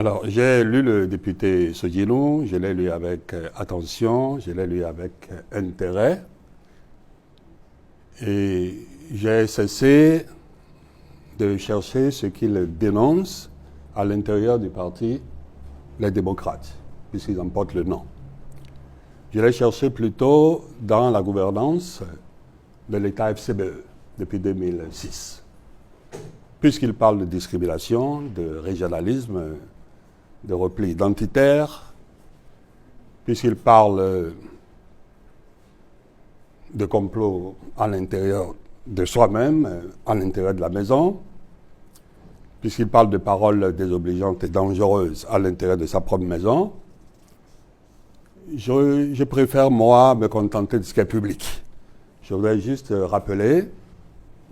Alors, j'ai lu le député Sogino, je l'ai lu avec attention, je l'ai lu avec intérêt, et j'ai cessé de chercher ce qu'il dénonce à l'intérieur du parti Les Démocrates, puisqu'ils en portent le nom. Je l'ai cherché plutôt dans la gouvernance de l'État FCBE depuis 2006, puisqu'il parle de discrimination, de régionalisme, de repli identitaire, puisqu'il parle de complot à l'intérieur de soi-même, à l'intérieur de la maison, puisqu'il parle de paroles désobligeantes et dangereuses à l'intérieur de sa propre maison. Je préfère, moi, me contenter de ce qui est public. Je voudrais juste rappeler,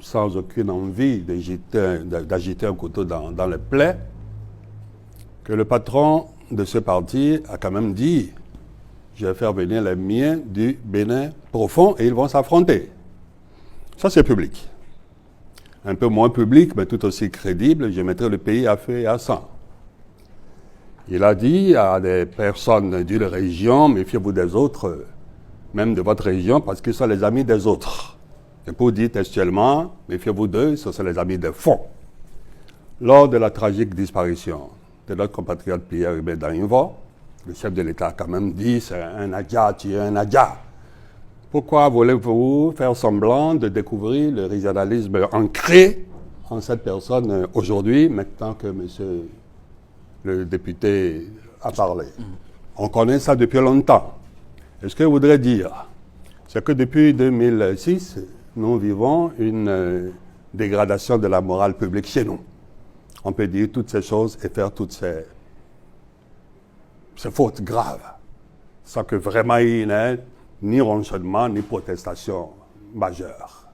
sans aucune envie d'agiter un couteau dans le plaie, que le patron de ce parti a quand même dit « Je vais faire venir les miens du Bénin profond et ils vont s'affronter ». Ça, c'est public. Un peu moins public, mais tout aussi crédible, je mettrai le pays à feu et à sang. Il a dit à des personnes d'une région, méfiez-vous des autres, même de votre région, parce qu'ils sont les amis des autres. Et pour dire textuellement, méfiez-vous d'eux, ce sont les amis de fond. Lors de la tragique disparition de notre compatriote Pierre-Hubert Dainvo, le chef de l'État a quand même dit, c'est un Adja, tu es un Adja. Pourquoi voulez-vous faire semblant de découvrir le régionalisme ancré en cette personne aujourd'hui, maintenant que monsieur le député a parlé? On connaît ça depuis longtemps. Et ce que je voudrais dire, c'est que depuis 2006, nous vivons une dégradation de la morale publique chez nous. On peut dire toutes ces choses et faire toutes ces fautes graves, sans que vraiment il n'y ait ni ronchonnement, ni protestation majeure.